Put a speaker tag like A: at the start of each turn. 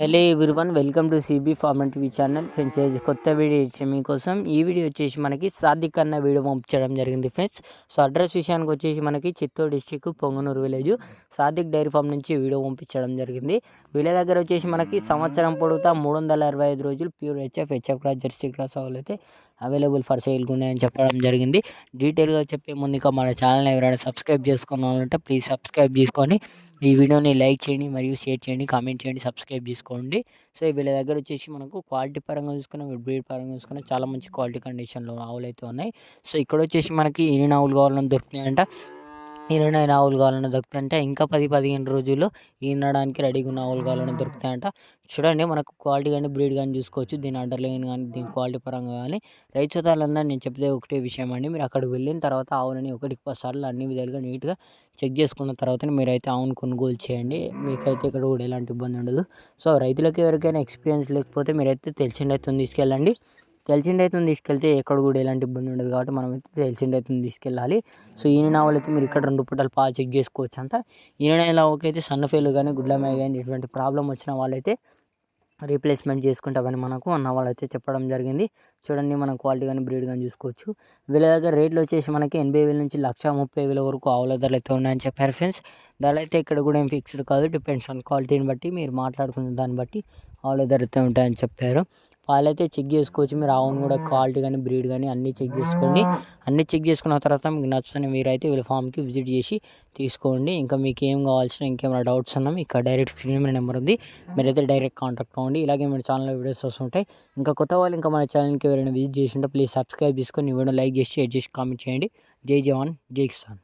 A: Hello everyone, welcome to CB farm and TV channel. Friends, కొత్త video ఇచ్చి మీకోసం ఈ వీడియో వచ్చేసి మనకి సాదిక్ అన్న వీడియో పంపించడం జరిగింది ఫ్రెండ్స్. సో అడ్రస్ విషయానికి వచ్చేసి మనకి Chittoor district Punganur village Sadiq dairy farm నుంచి వీడియో పంపించడం జరిగింది. వీళ్ళ దగ్గర వచ్చేసి మనకి సంవత్సరం పొడుగుతా 365 రోజులు pure HF cross Jersey cross ఆవులు అయితే అవైలబుల్ ఫర్ సేల్గా ఉన్నాయని చెప్పడం జరిగింది. డీటెయిల్గా చెప్పే ముందు ఇక మన ఛానల్ ఎవరైనా సబ్స్క్రైబ్ చేసుకోవాలంటే ప్లీజ్ సబ్స్క్రైబ్ చేసుకొని ఈ వీడియోని లైక్ చేయండి, మరియు షేర్ చేయండి, కామెంట్ చేయండి, సబ్స్క్రైబ్ చేసుకోండి. సో వీళ్ళ దగ్గర వచ్చేసి మనకు క్వాలిటీ పరంగా చూసుకున్న, బ్రీడ్ పరంగా చూసుకున్న చాలా మంచి క్వాలిటీ కండిషన్లో ఆవులు అయితే ఉన్నాయి. సో ఇక్కడ వచ్చేసి మనకి ఎన్ని ఆవులు కావాలని దొరుకుతున్నాయంట, 29 ఆవులు కావాలన్నా దొరుకుతాయంట. ఇంకా 10-15 రోజుల్లో ఈనడానికి రెడీగా ఉన్న ఆవులు కావాలన్నా దొరుకుతాయంట. చూడండి, మనకు క్వాలిటీ కానీ బ్రీడ్ కానీ చూసుకోవచ్చు. దీని అండర్లైన్ కానీ దీని క్వాలిటీ పరంగా కానీ రైతు సోదరులందరూ నేను చెప్పేది ఒకటే విషయం అండి. మీరు అక్కడికి వెళ్ళిన తర్వాత ఆవులని 1-10 సార్లు అన్ని విధాలుగా నీట్గా చెక్ చేసుకున్న తర్వాతనే మీరైతే ఆవును కొనుగోలు చేయండి. మీకైతే ఇక్కడ కూడా ఎలాంటి ఇబ్బంది ఉండదు. సో రైతులకు ఎవరికైనా ఎక్స్పీరియన్స్ లేకపోతే మీరైతే తెలిసిన రైతుని తీసుకెళ్ళండి. తెలిసిన రైతుని తీసుకెళ్తే ఎక్కడ కూడా ఎలాంటి ఇబ్బంది ఉండదు. కాబట్టి మనమైతే తెలిసిన రైతుని తీసుకెళ్ళాలి. సో ఈయన ఆవులైతే మీరు ఇక్కడ 2 పూటలు పాలు చెక్ చేసుకోవచ్చు అంట. ఈయన ఆవుకైతే సన్నఫేలు కానీ గుడ్లమేయ కానీ ఎటువంటి ప్రాబ్లం వచ్చిన వాళ్ళైతే రీప్లేస్మెంట్ చేసుకుంటామని మనకు అన్న వాళ్ళైతే చెప్పడం జరిగింది. చూడండి, మనం క్వాలిటీ కానీ బ్రీడ్ కానీ చూసుకోవచ్చు. వీళ్ళ దగ్గర రేట్లు వచ్చేసి మనకి 80,000 నుంచి 130,000 వరకు ఆవుల ధరలు అయితే ఉన్నాయని చెప్పారు ఫ్రెండ్స్. ధరలు అయితే ఇక్కడ కూడా ఏం ఫిక్స్డ్ కాదు, డిపెండ్స్ ఆన్ క్వాలిటీని బట్టి మీరు మాట్లాడుకున్న దాన్ని బట్టి ఆవుల ధర అయితే ఉంటాయని చెప్పారు. పాలైతే చెక్ చేసుకోవచ్చు. మీరు ఆవును కూడా క్వాలిటీ కానీ బ్రీడ్ కానీ అన్నీ చెక్ చేసుకోండి. అన్నీ చెక్ చేసుకున్న తర్వాత మీకు నచ్చుతుంది మీరైతే వీళ్ళ ఫామ్కి విజిట్ చేసి తీసుకోండి. ఇంకా మీకు ఏం కావాల్సిన ఇంకేమైనా డౌట్స్ ఉన్నా మీకు డైరెక్ట్ స్క్రీన్ మీద నెంబర్ ఉంది, మీరైతే డైరెక్ట్ కాంటాక్ట్ అవ్వండి. ఇలాగే మన ఛానల్లో వీడియోస్ వస్తుంటాయి. ఇంకా కొత్త వాళ్ళు ఇంకా మన ఛానల్కి ఎవరైనా విజిట్ చేసి ఉంటే ప్లీజ్ సబ్స్క్రైబ్ చేసుకొని వీడియో లైక్ చేసి షేర్ చేసి కామెంట్ చేయండి. జై జవాన్, జై కిసాన్.